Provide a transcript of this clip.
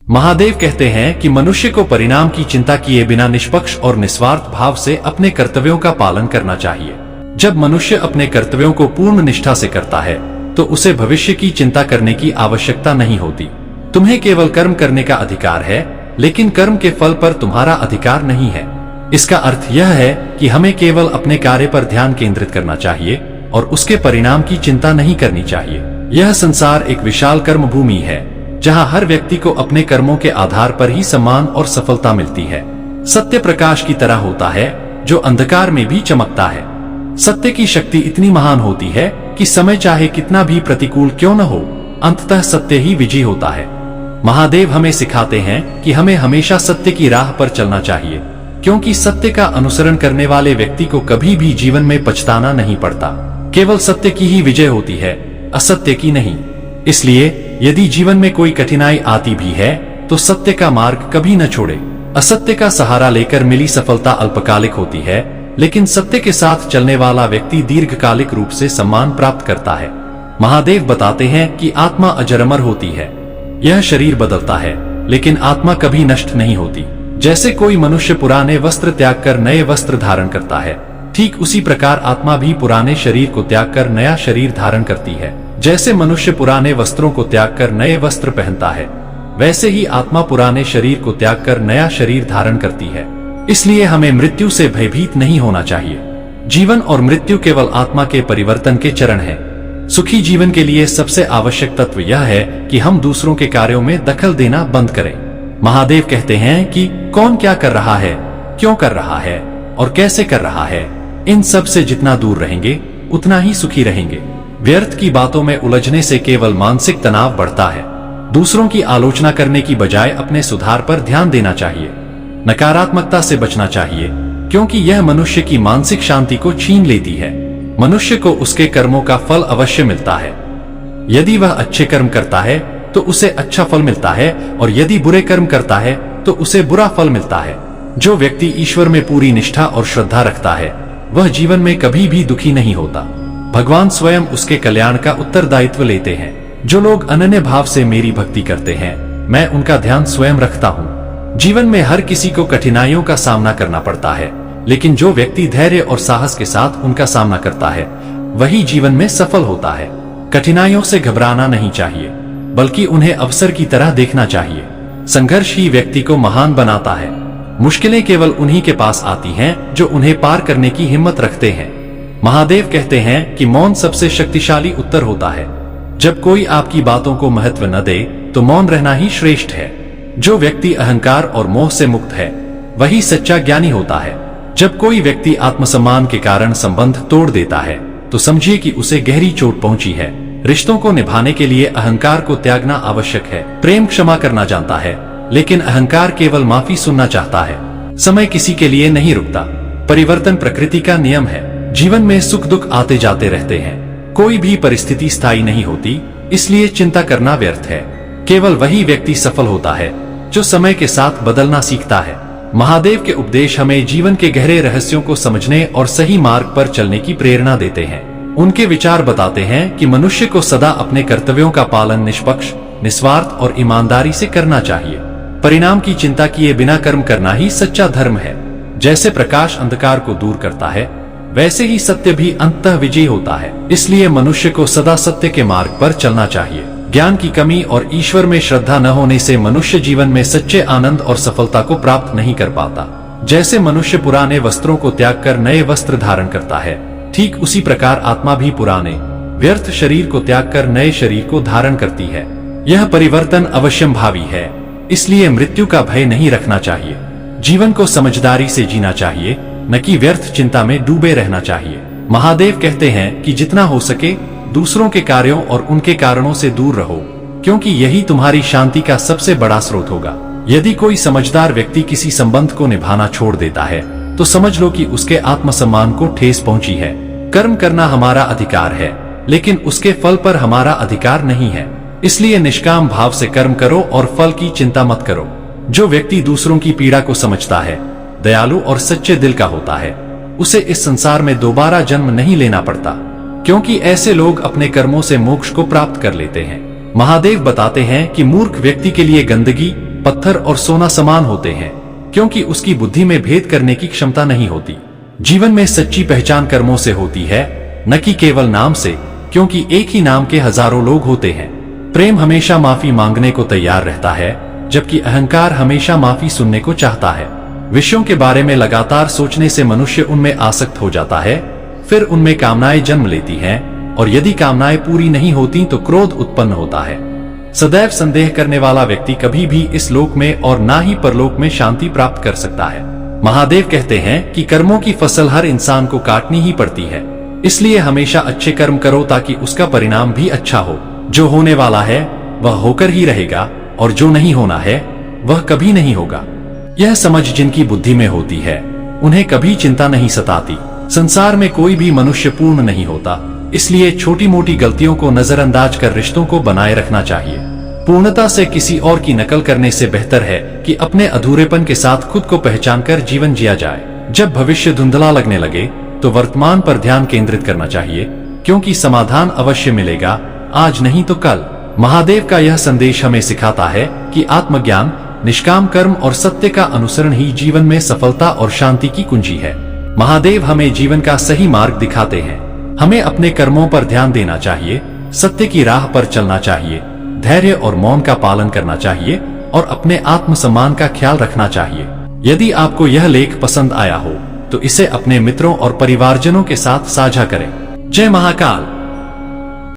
महादेव कहते हैं कि मनुष्य को परिणाम की चिंता किए बिना निष्पक्ष और निस्वार्थ भाव से अपने कर्तव्यों का पालन करना चाहिए। जब मनुष्य अपने कर्तव्यों को पूर्ण निष्ठा से करता है तो उसे भविष्य की चिंता करने की आवश्यकता नहीं होती। तुम्हें केवल कर्म करने का अधिकार है, लेकिन कर्म के फल पर तुम्हारा अधिकार नहीं है। इसका अर्थ यह है कि हमें केवल अपने कार्य पर ध्यान केंद्रित करना चाहिए और उसके परिणाम की चिंता नहीं करनी चाहिए। यह संसार एक विशाल कर्म भूमि है जहां हर व्यक्ति को अपने कर्मों के आधार पर ही सम्मान और सफलता मिलती है। सत्य प्रकाश की तरह होता है जो अंधकार में भी चमकता है। सत्य की शक्ति इतनी महान होती है कि समय चाहे कितना भी प्रतिकूल क्यों न हो, अंततः सत्य ही विजयी होता है। महादेव हमें सिखाते हैं कि हमें हमेशा सत्य की राह पर चलना चाहिए, क्योंकि सत्य का अनुसरण करने वाले व्यक्ति को कभी भी जीवन में पछताना नहीं पड़ता। केवल सत्य की ही विजय होती है, असत्य की नहीं। इसलिए यदि जीवन में कोई कठिनाई आती भी है तो सत्य का मार्ग कभी न छोड़े। असत्य का सहारा लेकर मिली सफलता अल्पकालिक होती है, लेकिन सत्य के साथ चलने वाला व्यक्ति दीर्घकालिक रूप से सम्मान प्राप्त करता है। महादेव बताते हैं कि आत्मा अजर-अमर होती है। यह शरीर बदलता है, लेकिन आत्मा कभी नष्ट नहीं होती। जैसे कोई मनुष्य पुराने वस्त्र त्याग कर नए वस्त्र धारण करता है, ठीक उसी प्रकार आत्मा भी पुराने शरीर को त्याग कर नया शरीर धारण करती है। जैसे मनुष्य पुराने वस्त्रों को त्याग कर नए वस्त्र पहनता है, वैसे ही आत्मा पुराने शरीर को त्याग कर नया शरीर धारण करती है। इसलिए हमें मृत्यु से भयभीत नहीं होना चाहिए। जीवन और मृत्यु केवल आत्मा के परिवर्तन के चरण हैं। सुखी जीवन के लिए सबसे आवश्यक तत्व यह है कि हम दूसरों के कार्यों में दखल देना बंद करें। महादेव कहते हैं कि कौन क्या कर रहा है, क्यों कर रहा है और कैसे कर रहा है, इन सब से जितना दूर रहेंगे उतना ही सुखी रहेंगे। व्यर्थ की बातों में उलझने से केवल मानसिक तनाव बढ़ता है। दूसरों की आलोचना करने की बजाय अपने सुधार पर ध्यान देना चाहिए। नकारात्मकता से बचना चाहिए, क्योंकि यह मनुष्य की मानसिक शांति को छीन लेती है। मनुष्य को उसके कर्मों का फल अवश्य मिलता है। यदि वह अच्छे कर्म करता है तो उसे अच्छा फल मिलता है, और यदि बुरे कर्म करता है तो उसे बुरा फल मिलता है। जो व्यक्ति ईश्वर में पूरी निष्ठा और श्रद्धा रखता है, वह जीवन में कभी भी दुखी नहीं होता। भगवान स्वयं उसके कल्याण का उत्तरदायित्व लेते हैं। जो लोग अनन्य भाव से मेरी भक्ति करते हैं, मैं उनका ध्यान स्वयं रखता हूँ। जीवन में हर किसी को कठिनाइयों का सामना करना पड़ता है, लेकिन जो व्यक्ति धैर्य और साहस के साथ उनका सामना करता है, वही जीवन में सफल होता है। कठिनाइयों से घबराना नहीं चाहिए, बल्कि उन्हें अवसर की तरह देखना चाहिए। संघर्ष ही व्यक्ति को महान बनाता है। मुश्किलें केवल उन्हीं के पास आती हैं जो उन्हें पार करने की हिम्मत रखते हैं। महादेव कहते हैं कि मौन सबसे शक्तिशाली उत्तर होता है। जब कोई आपकी बातों को महत्व न दे तो मौन रहना ही श्रेष्ठ है। जो व्यक्ति अहंकार और मोह से मुक्त है, वही सच्चा ज्ञानी होता है। जब कोई व्यक्ति आत्मसम्मान के कारण संबंध तोड़ देता है तो समझिए कि उसे गहरी चोट पहुंची है। रिश्तों को निभाने के लिए अहंकार को त्यागना आवश्यक है। प्रेम क्षमा करना जानता है, लेकिन अहंकार केवल माफी सुनना चाहता है। समय किसी के लिए नहीं रुकता। परिवर्तन प्रकृति का नियम है। जीवन में सुख दुख आते जाते रहते हैं। कोई भी परिस्थिति स्थायी नहीं होती, इसलिए चिंता करना व्यर्थ है। केवल वही व्यक्ति सफल होता है जो समय के साथ बदलना सीखता है। महादेव के उपदेश हमें जीवन के गहरे रहस्यों को समझने और सही मार्ग पर चलने की प्रेरणा देते हैं। उनके विचार बताते हैं कि मनुष्य को सदा अपने कर्तव्यों का पालन निष्पक्ष, निस्वार्थ और ईमानदारी से करना चाहिए। परिणाम की चिंता किए बिना कर्म करना ही सच्चा धर्म है। जैसे प्रकाश अंधकार को दूर करता है, वैसे ही सत्य भी अंततः विजयी होता है। इसलिए मनुष्य को सदा सत्य के मार्ग पर चलना चाहिए। ज्ञान की कमी और ईश्वर में श्रद्धा न होने से मनुष्य जीवन में सच्चे आनंद और सफलता को प्राप्त नहीं कर पाता। जैसे मनुष्य पुराने वस्त्रों को त्याग कर नए वस्त्र धारण करता है, ठीक उसी प्रकार आत्मा भी पुराने व्यर्थ शरीर को त्याग कर नए शरीर को धारण करती है। यह परिवर्तन अवश्यंभावी है, इसलिए मृत्यु का भय नहीं रखना चाहिए। जीवन को समझदारी से जीना चाहिए, न कि व्यर्थ चिंता में डूबे रहना चाहिए। महादेव कहते हैं कि जितना हो सके दूसरों के कार्यों और उनके कारणों से दूर रहो, क्योंकि यही तुम्हारी शांति का सबसे बड़ा स्रोत होगा। यदि कोई समझदार व्यक्ति किसी संबंध को निभाना छोड़ देता है तो समझ लो कि उसके आत्मसम्मान को ठेस पहुंची है। कर्म करना हमारा अधिकार है, लेकिन उसके फल पर हमारा अधिकार नहीं है। इसलिए निष्काम भाव से कर्म करो और फल की चिंता मत करो। जो व्यक्ति दूसरों की पीड़ा को समझता है, दयालु और सच्चे दिल का होता है, उसे इस संसार में दोबारा जन्म नहीं लेना पड़ता, क्योंकि ऐसे लोग अपने कर्मों से मोक्ष को प्राप्त कर लेते हैं। महादेव बताते हैं कि मूर्ख व्यक्ति के लिए गंदगी, पत्थर और सोना समान होते हैं, क्योंकि उसकी बुद्धि में भेद करने की क्षमता नहीं होती। जीवन में सच्ची पहचान कर्मों से होती है, न कि केवल नाम से, क्योंकि एक ही नाम के हजारों लोग होते हैं। प्रेम हमेशा माफी मांगने को तैयार रहता है, जबकि अहंकार हमेशा माफी सुनने को चाहता है। विषयों के बारे में लगातार सोचने से मनुष्य उनमें आसक्त हो जाता है, फिर उनमें कामनाएं जन्म लेती हैं, और यदि कामनाएं पूरी नहीं होती तो क्रोध उत्पन्न होता है। सदैव संदेह करने वाला व्यक्ति कभी भी इस लोक में और ना ही परलोक में शांति प्राप्त कर सकता है। महादेव कहते हैं कि कर्मों की फसल हर इंसान को काटनी ही पड़ती है, इसलिए हमेशा अच्छे कर्म करो ताकि उसका परिणाम भी अच्छा हो। जो होने वाला है वह होकर ही रहेगा, और जो नहीं होना है वह कभी नहीं होगा। यह समझ जिनकी बुद्धि में होती है उन्हें कभी चिंता नहीं सताती। संसार में कोई भी मनुष्य पूर्ण नहीं होता, इसलिए छोटी मोटी गलतियों को नजरअंदाज कर रिश्तों को बनाए रखना चाहिए। पूर्णता से किसी और की नकल करने से बेहतर है कि अपने अधूरेपन के साथ खुद को पहचान कर जीवन जिया जाए। जब भविष्य धुंधला लगने लगे तो वर्तमान पर ध्यान केंद्रित करना चाहिए, क्योंकि समाधान अवश्य मिलेगा, आज नहीं तो कल। महादेव का यह संदेश हमें सिखाता है कि आत्मज्ञान, निष्काम कर्म और सत्य का अनुसरण ही जीवन में सफलता और शांति की कुंजी है। महादेव हमें जीवन का सही मार्ग दिखाते हैं। हमें अपने कर्मों पर ध्यान देना चाहिए, सत्य की राह पर चलना चाहिए, धैर्य और मौन का पालन करना चाहिए और अपने आत्मसम्मान का ख्याल रखना चाहिए। यदि आपको यह लेख पसंद आया हो तो इसे अपने मित्रों और परिवारजनों के साथ साझा करें। जय महाकाल।